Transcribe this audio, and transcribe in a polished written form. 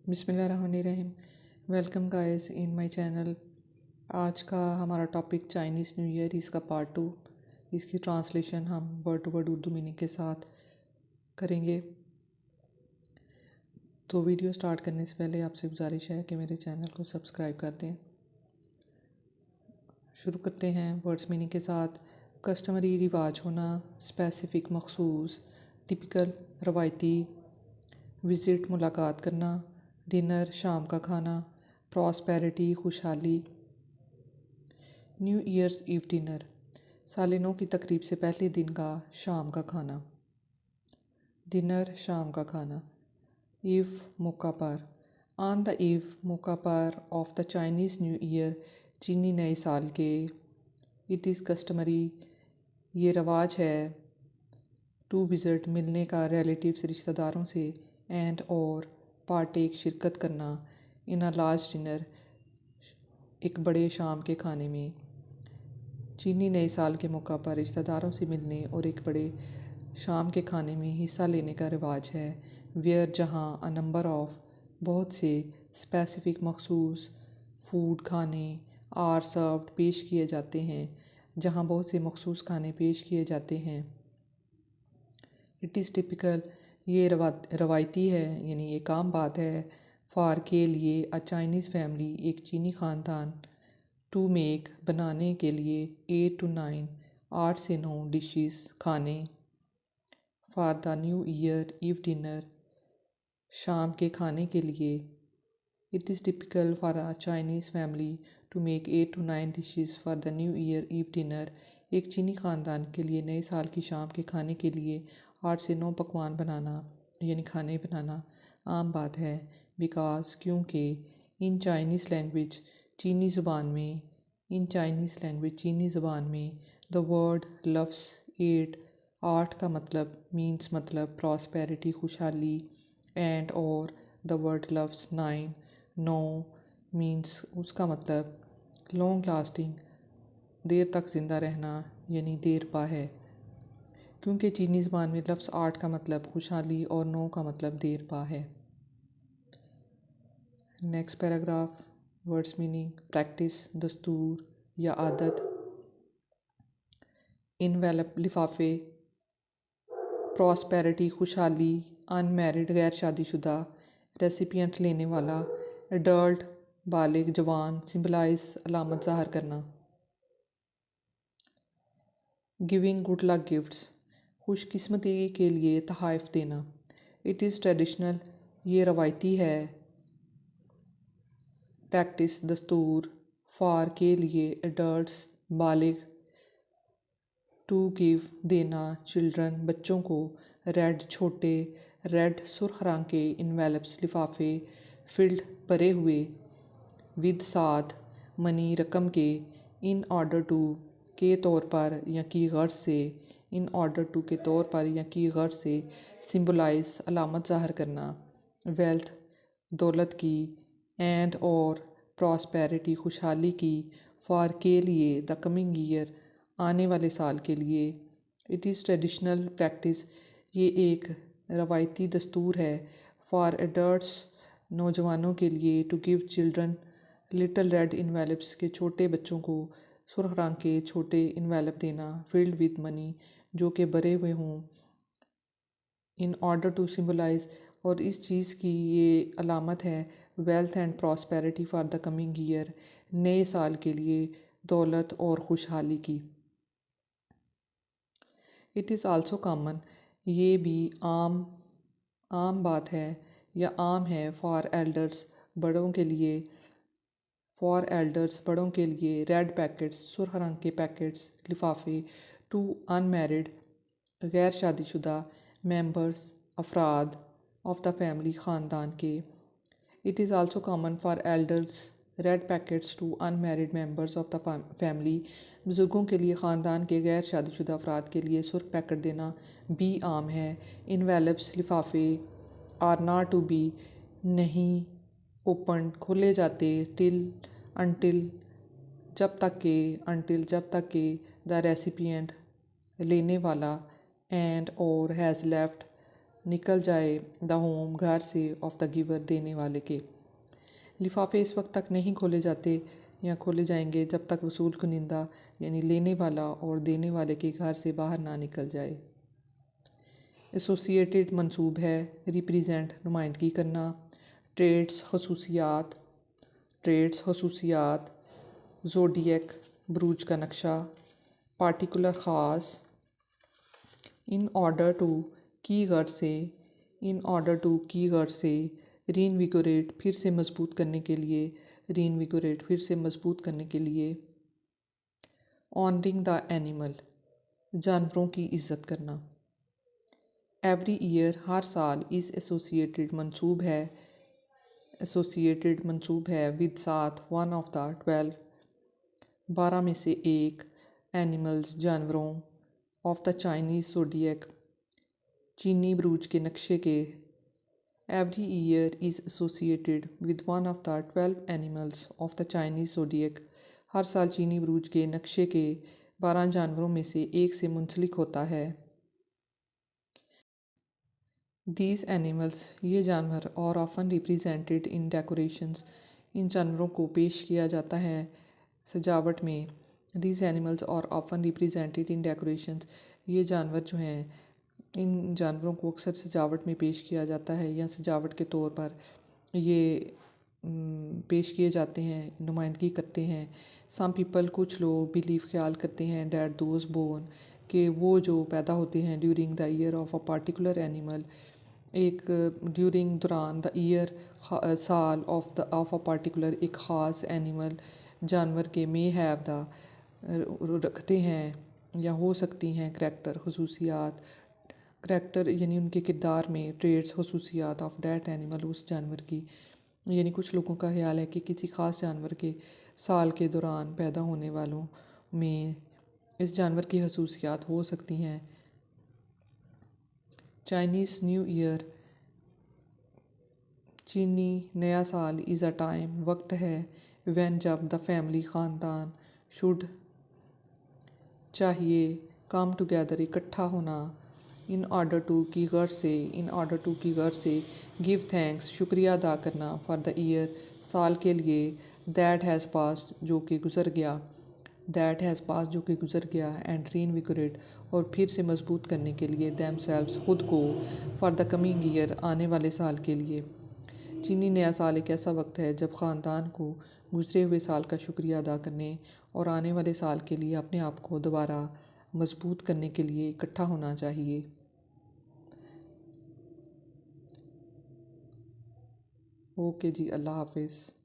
बिस्मिल्लाहिर्रहमानिर्रहीम। Welcome guys in my channel. आज का हमारा टॉपिक चाइनीज़ न्यू ईयर, इसका पार्ट 2। इसकी ट्रांसलेशन हम word to word Urdu meaning के साथ करेंगे। तो वीडियो स्टार्ट करने से पहले आपसे गुजारिश है कि मेरे चैनल को सब्सक्राइब कर दें। शुरू करते हैं वर्ड्स मीनिंग के साथ। कस्टमरी रिवाज होना, स्पेसिफिक मखसूस, टिपिकल रवायती, विज़िट मुलाकात करना, डिनर शाम का खाना, प्रॉस्पेरिटी खुशहाली। न्यू ईयर्स ईव डिनर साल नौ की तकरीब से पहले दिन का शाम का खाना। डिनर शाम का खाना। ईव मौका पर, ऑन द ईव मौका पर of the Chinese new year चीनी नए साल के। इट इज़ कस्टमरी ये रवाज है, टू विज़िट मिलने का, रिलेटिव्स रिश्तेदारों से, एंड और पार्टेक शिरकत करना, इन अ लार्ज डिनर एक बड़े शाम के खाने में। चीनी नए साल के मौका पर रिश्तेदारों से मिलने और एक बड़े शाम के खाने में हिस्सा लेने का रिवाज है। वेयर जहाँ अ नंबर ऑफ बहुत से, स्पेसिफिक मखसूस, फूड खाने, आर सर्व्ड पेश किए जाते हैं, जहाँ बहुत से मखसूस खाने पेश किए जाते हैं। इट इज़ टिपिकल ये रवायती है, यानी एक आम बात है। फॉर के लिए, अ चाइनीज़ फैमिली एक चीनी ख़ानदान, टू मेक बनाने के लिए, 8 to 9 8 से 9 डिशेस खाने, for the new year eve dinner शाम के खाने के लिए। It is typical for a Chinese family to make 8 to 9 dishes for the new year eve dinner एक चीनी ख़ानदान के लिए नए साल की शाम के खाने के लिए 8 से 9 पकवान बनाना, यानी खाने बनाना आम बात है। बिकॉज क्योंकि, इन चाइनीज़ लैंग्वेज चीनी ज़ुबान में, इन चाइनीज़ लैंग्वेज चीनी ज़ुबान में द वर्ड लफ्स 8 का मतलब मीन्स मतलब प्रॉस्पेरिटी खुशहाली, एंड और द वर्ड लफ्स 9 मीन्स उसका मतलब लॉन्ग लास्टिंग देर तक ज़िंदा रहना, यानी देर पा है। क्योंकि चीनी ज़बान में लफ्ज़ 8 का मतलब खुशहाली और 9 का मतलब देर पा है। Next paragraph words meaning. Practice दस्तूर या आदत। इनवेलप लिफाफे, प्रॉस्पेरिटी खुशहाली, अनमैरिड गैर शादीशुदा, रेसिपिएंट लेने वाला, एडल्ट बालिग जवान, सिंबलाइज अलामत ज़ाहिर करना। गिविंग गुड लक गिफ्ट्स खुशकिस्मती के लिए तोहफ़े देना। इट इज़ ट्रेडिशनल ये रवायती है। प्रैक्टिस दस्तूर, फॉर के लिए, एडल्ट्स बालिग, टू गिव देना, चिल्ड्रन बच्चों को, रेड छोटे, रेड सुर्ख रंग के, इनवेलप्स लिफाफे, फिल्ड भरे हुए, विद साथ, मनी रकम के, इन ऑर्डर टू के तौर पर या की गर्ज से, इन ऑर्डर टू के तौर पर या की गर्ज से, सिंबलाइज अलामत ज़ाहिर करना, वेल्थ दौलत की, एंड और प्रॉस्पेरिटी खुशहाली की, फॉर के लिए, द कमिंग ईयर आने वाले साल के लिए। इट इज़ ट्रेडिशनल प्रैक्टिस ये एक रवायती दस्तूर है। फॉर एडल्ट्स नौजवानों के लिए, to give children little red envelopes के छोटे बच्चों को सुर्ख रंग के छोटे इनवेलप देना, फिल्ड विद मनी जो कि भरे हुए हों, इन ऑर्डर टू सिंबलाइज और इस चीज़ की ये अलामत है, wealth and prosperity for the coming year नए साल के लिए दौलत और खुशहाली की। इट इज़ आल्सो कॉमन ये भी आम बात है या आम है। फॉर एल्डर्स बड़ों के लिए, फॉर एल्डर्स बड़ों के लिए, रेड पैकेट्स सुर्ख रंग के पैकेट्स लिफाफे, टू अनमैरिड गैर शादीशुदा, मेंबर्स अफराद ऑफ द फैमिली ख़ानदान के। It is also common for elders red packets to unmarried members of the family बुज़ुर्गों के लिए ख़ानदान के गैर शादीशुदा अफराद के लिए सुर्ख पैकेट देना भी आम है। इनवेलप्स लिफाफे आर नॉट टू बी नहीं ओपन खोले जाते, टिल अनटिल जब तक के, अनटिल जब तक के, द रेसिपिएंट लेने वाला, एंड और हैज़ लेफ्ट निकल जाए द होम घर से ऑफ द गिवर देने वाले के। लिफाफे इस वक्त तक नहीं खोले जाते या खोले जाएंगे जब तक वसूल कुनिंदा यानी लेने वाला और देने वाले के घर से बाहर ना निकल जाए। एसोसिएटेड मंसूब है रिप्रेजेंट नुमाइंदगी करना। ट्रेड्स खसूसियात ज़ोडिएक बुरूज का नक्शा। पार्टिकुलर ख़ास इन ऑर्डर टू की गर्ड से रीइन्विगोरेट फिर से मजबूत करने के लिए ऑनरिंग द एनिमल जानवरों की इज़्ज़त करना। एवरी ईयर हर साल इस एसोसिएटेड मंसूब है विद साथ वन ऑफ द 12 में से एक एनिमल्स जानवरों ऑफ द चाइनीज़ ज़ोडिएक चीनी बुरूज के नक्शे के। Every year is associated with one of the 12 animals of the Chinese zodiac हर साल चीनी बुरूज के नक्शे के 12 जानवरों में से एक से मुंसलिक होता है। दीज एनिमल्स ये जानवर और ऑफन रिप्रेजेंटेड इन डेकोरेशंस इन जानवरों को पेश किया जाता है सजावट में। दीज एनिमल्स और ऑफन रिप्रेजेंटेड इन डेकोरेशंस ये जानवर जो हैं इन जानवरों को अक्सर सजावट में पेश किया जाता है या सजावट के तौर पर ये पेश किए जाते हैं, नुमाइंदगी करते हैं। सम पीपल कुछ लोग बिलीव ख्याल करते हैं डैट दोज बोर्न कि वो जो पैदा होते हैं during the year of a particular animal एक ड्यूरिंग दौरान द ईयर साल ऑफ अ पार्टिकुलर एक ख़ास एनिमल जानवर के मे हैव द रखते हैं या हो सकती हैं करैक्टर खसूसियात करैक्टर यानी उनके किरदार में ट्रेड्स खसूसियात ऑफ डैट एनिमल उस जानवर की। यानी कुछ लोगों का ख्याल है कि किसी ख़ास जानवर के साल के दौरान पैदा होने वालों में इस जानवर की खसूसियात हो सकती हैं। चाइनीज़ न्यू ईयर चीनी नया साल इज़ अ टाइम वक्त है वैन जब द फैमिली ख़ानदान शुड चाहिए कम टुगेदर इकट्ठा होना इन ऑर्डर टू की गर्ड से गिव थैंक्स शुक्रिया अदा करना फॉर द ईयर साल के लिए दैट हैज़ पास्ट जो कि गुज़र गया एंड रीइन्विगोरेट और फिर से मजबूत करने के लिए देमसेल्व्स खुद को फॉर द कमिंग ईयर आने वाले साल के लिए। चीनी नया साल एक ऐसा वक्त है जब ख़ानदान को गुज़रे हुए साल का शुक्रिया अदा करने और आने वाले साल के लिए अपने आप को दोबारा मजबूत करने के लिए इकट्ठा होना चाहिए। ओके जी, अल्लाह हाफिज़।